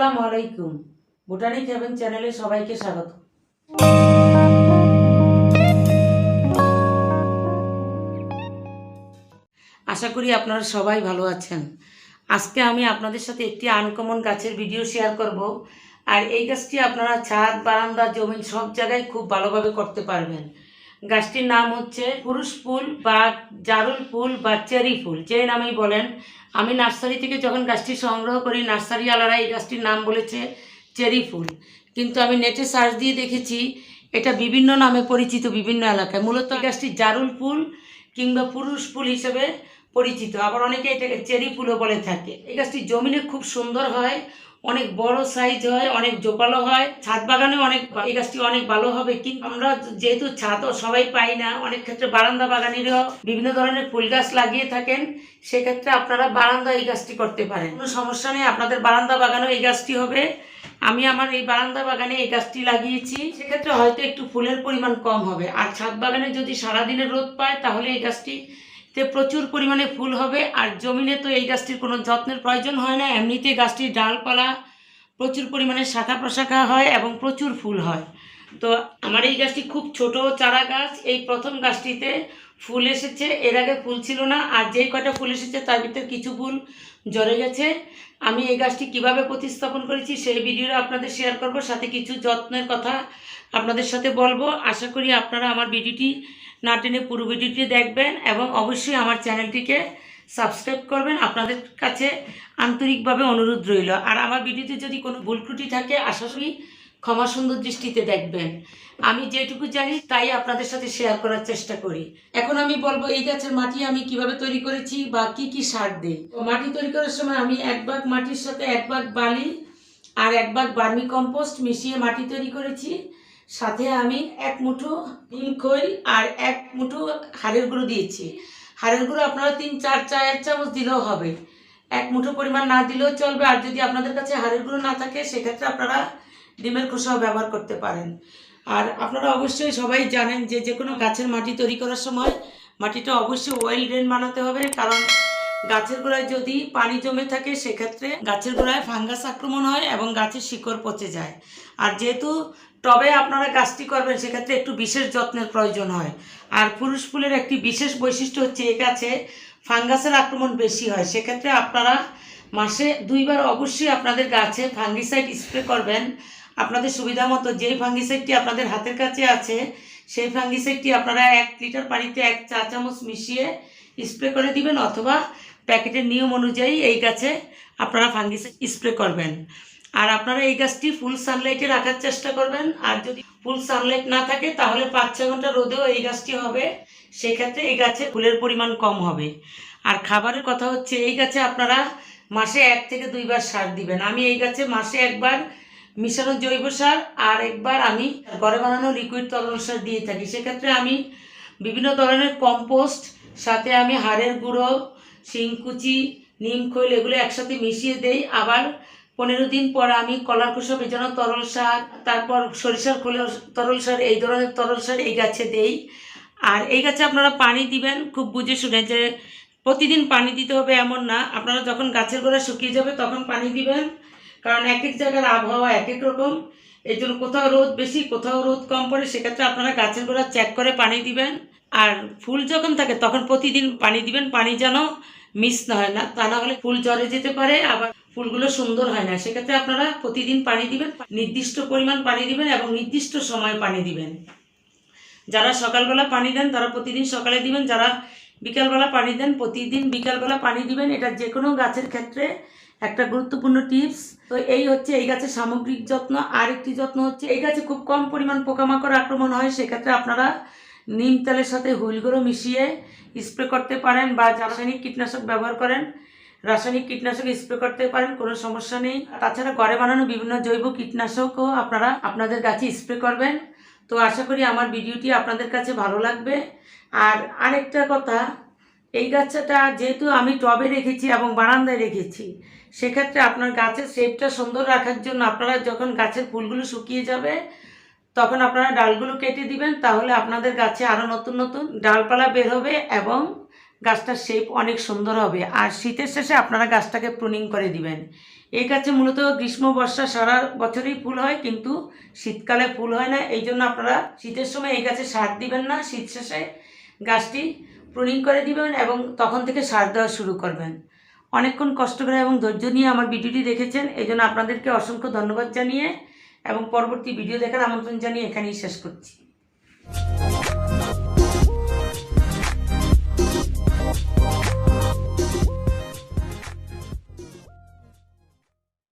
আসসালামু আলাইকুম। Botanic haven চ্যানেলে সবাইকে স্বাগত। আশা করি আপনারা সবাই ভালো আছেন। আজকে আমি আপনাদের সাথে একটি আনকমন গাছের ভিডিও শেয়ার করব। আর এই গাছটি আপনারা ছাদ, বারান্দা, জমিন সব জায়গায় খুব ভালোভাবে করতে পারবেন। গাছটির নাম হচ্ছে পুরুষ ফুল বা জারুল ফুল বা চেরি ফুল, যে নামেই বলেন। আমি নার্সারি থেকে যখন গাছটি সংগ্রহ করি, নার্সারিওয়ালারা এই গাছটির নাম বলেছে চেরি ফুল, কিন্তু আমি নেটে সার্চ দিয়ে দেখেছি এটা বিভিন্ন নামে পরিচিত বিভিন্ন এলাকায়। মূলত এই গাছটি জারুল ফুল কিংবা পুরুষ ফুল হিসেবে পরিচিত, আবার অনেকে এটাকে চেরি ফুলও বলে থাকে। এই গাছটি জমিনে খুব সুন্দর হয়, অনেক বড় সাইজ হয়, অনেক জোপালো হয়। ছাদ বাগানে এই গাছটি অনেক ভালো হবে, কিন্তু আমরা যেহেতু ছাদও সবাই পাই না, অনেক ক্ষেত্রে বারান্দা বাগানিরাও বিভিন্ন ধরনের ফুল গাছ লাগিয়ে থাকেন। সেক্ষেত্রে আপনারা বারান্দা এই গাছটি করতে পারেন, কোনো সমস্যা নেই। আপনাদের বারান্দা বাগানেও এই গাছটি হবে। আমি আমার এই বারান্দা বাগানে এই গাছটি লাগিয়েছি, সেক্ষেত্রে হয়তো একটু ফুলের পরিমাণ কম হবে। আর ছাদ বাগানে যদি সারাদিনের রোদ পায় তাহলে এই গাছটিতে প্রচুর পরিমাণে ফুল হবে। আর জমিনে তো এই গাছটির কোনো যত্নের প্রয়োজন হয় না, এমনিতে গাছটির ডালপালা প্রচুর পরিমাণে শাখা প্রশাখা হয় এবং প্রচুর ফুল হয়। তো আমার এই গাছটি খুব ছোট চারা গাছ, এই প্রথম গাছটিতে ফুল এসেছে। এর আগে ফুল ছিল না, আর যেই কয়টা ফুল এসেছে তার ভিতরে কিছু ফুল ঝরে গেছে। আমি এই গাছটি কিভাবে প্রতিস্থাপন করেছি সেই ভিডিওটা আপনাদের শেয়ার করব, সাথে কিছু যত্নের কথা আপনাদের সাথে বলবো। আশা করি আপনারা আমার ভিডিওটি না টেনে পুরো ভিডিওটি দেখবেন এবং অবশ্যই আমার চ্যানেলটিকে সাবস্ক্রাইব করবেন। আপনাদের কাছে আন্তরিকভাবে অনুরোধ রইল। আর আমার ভিডিওতে যদি কোনো ভুল ত্রুটি থাকে আশা করি ক্ষমা সুন্দর দৃষ্টিতে দেখবেন। আমি যেটুকু জানি তাই আপনাদের সাথে শেয়ার করার চেষ্টা করি। এখন আমি বলবো এই গাছের মাটি আমি কিভাবে তৈরি করেছি বা কি কি সার দিই। মাটি তৈরি করার সময় আমি 1 ভাগ মাটির সাথে 1 ভাগ বালি আর 1 ভাগ ভার্মি কম্পোস্ট মিশিয়ে মাটি তৈরি করেছি। সাথে আমি 1 মুঠো নিম খৈল আর 1 মুঠো হাড়ের গুঁড়ো দিয়েছি। হাড়ের গুঁড়ো আপনারা 3-4 চায়ের চামচ দিলেও হবে, 1 মুঠো পরিমাণ না দিলেও চলবে। আর যদি আপনাদের কাছে হাড়ের গুঁড়ো না থাকে সেক্ষেত্রে আপনারা ডিমের খোসাও ব্যবহার করতে পারেন। আর আপনারা অবশ্যই সবাই জানেন যে যে কোনো গাছের মাটি তৈরি করার সময় মাটিটা অবশ্যই ওয়েল ড্রেন বানাতে হবে, কারণ গাছের গোড়ায় যদি পানি জমে থাকে সেক্ষেত্রে গাছের গোড়ায় ফাঙ্গাস আক্রমণ হয় এবং গাছের শিকড় পচে যায়। আর যেহেতু টবে আপনারা গাছটি করবেন সেক্ষেত্রে একটু বিশেষ যত্নের প্রয়োজন হয়। আর পুরুষ ফুলের একটি বিশেষ বৈশিষ্ট্য হচ্ছে এই গাছে ফাঙ্গাসের আক্রমণ বেশি হয়। সেক্ষেত্রে আপনারা মাসে 2 বার অবশ্যই আপনাদের গাছে ফাঙ্গিসাইড স্প্রে করবেন। আপনাদের সুবিধা মতো যেই ফাঙ্গিসাইডটি আপনাদের হাতের কাছে আছে সেই ফাঙ্গিসাইডটি আপনারা 1 লিটার পানিতে 1 চা চামচ মিশিয়ে স্প্রে করে দিবেন, অথবা প্যাকেটের নিয়ম অনুযায়ী এই গাছে আপনারা ফাঙ্গিসাইড স্প্রে করবেন। আর আপনারা এই গাছটি ফুল সানলাইটে রাখার চেষ্টা করবেন। আর যদি ফুল সানলাইট না থাকে তাহলে 5-6 ঘন্টা রোদেও এই গাছটি হবে, সেক্ষেত্রে এই গাছে ফুলের পরিমাণ কম হবে। আর খাবারের কথা হচ্ছে এই গাছে আপনারা মাসে 1 থেকে 2 বার সার দিবেন। আমি এই গাছে মাসে 1 বার মিশানো জৈব সার আর 1 বার আমি ঘরে বানানো লিকুইড তরল সার দিয়ে থাকি। সেক্ষেত্রে আমি বিভিন্ন ধরনের কম্পোস্ট, সাথে আমি হাড়ের গুঁড়ো, শিংকুচি, নিম খৈল এগুলো একসাথে মিশিয়ে দেই। আবার 15 দিন পর আমি কলার খোসা ভেজানো তরল সার, তারপর সরিষার খোলের তরল সার, এই ধরনের তরল সার এই গাছে দেই। আর এই গাছে আপনারা পানি দিবেন খুব বুঝে শুনে, যে প্রতিদিন পানি দিতে হবে এমন না। আপনারা যখন গাছের গোড়া শুকিয়ে যাবে তখন পানি দিবেন, কারণ এক এক জায়গার আবহাওয়া এক এক রকম। এই জন্য কোথাও রোদ বেশি কোথাও রোদ কম পড়ে, সেক্ষেত্রে আপনারা গাছের গোড়া চেক করে পানি দিবেন। আর ফুল যখন থাকে তখন প্রতিদিন পানি দিবেন, পানি যেন মিস না হয়, না তা না হলে ফুল ঝরে যেতে পারে, আবার ফুলগুলো সুন্দর হয় না। সেক্ষেত্রে আপনারা প্রতিদিন পানি দিবেন, নির্দিষ্ট পরিমাণ পানি দিবেন এবং নির্দিষ্ট সময় পানি দিবেন। যারা সকালবেলা পানি দেন তারা প্রতিদিন সকালে দিবেন, যারা বিকালবেলা পানি দেন প্রতিদিন বিকালবেলা পানি দিবেন। এটা যে কোনো গাছের ক্ষেত্রে একটা গুরুত্বপূর্ণ টিপস। তো এই হচ্ছে এই গাছের সামগ্রিক যত্ন। আরেকটি যত্ন হচ্ছে এই গাছে খুব কম পরিমাণ পোকামাকড় আক্রমণ হয়, সেক্ষেত্রে আপনারা নিম তেলের সাথে হুইল গুঁড়ো মিশিয়ে স্প্রে করতে পারেন, বা রাসায়নিক কীটনাশক ব্যবহার করেন রাসায়নিক কীটনাশক স্প্রে করতে পারেন, কোনো সমস্যা নেই। তাছাড়া ঘরে বানানো বিভিন্ন জৈব কীটনাশকও আপনারা আপনাদের গাছে স্প্রে করবেন। তো আশা করি আমার ভিডিওটি আপনাদের কাছে ভালো লাগবে। আর আরেকটা কথা, এই গাছটা যেহেতু আমি টবে রেখেছি এবং বারান্দায় রেখেছি, সেক্ষেত্রে আপনার গাছের শেপটা সুন্দর রাখার জন্য আপনারা যখন গাছের ফুলগুলো শুকিয়ে যাবে তখন আপনারা ডালগুলো কেটে দিবেন, তাহলে আপনাদের গাছে আরও নতুন নতুন ডালপালা বের হবে এবং গাছটার শেপ অনেক সুন্দর হবে। আর শীতের শেষে আপনারা গাছটাকে প্রুনিং করে দিবেন। এই গাছে মূলত গ্রীষ্ম বর্ষা সারা বছরই ফুল হয়, কিন্তু শীতকালে ফুল হয় না। এই জন্য আপনারা শীতের সময় এই গাছে সার দিবেন না, শীত শেষে গাছটি প্রুনিং করে দিবেন এবং তখন থেকে সার দেওয়া শুরু করবেন। অনেকক্ষণ কষ্ট করে এবং ধৈর্য নিয়ে আমার ভিডিওটি দেখেছেন, এই জন্য আপনাদেরকে অসংখ্য ধন্যবাদ জানিয়ে এবং পরবর্তী ভিডিও দেখার আমন্ত্রণ জানিয়ে এখানেই শেষ করছি।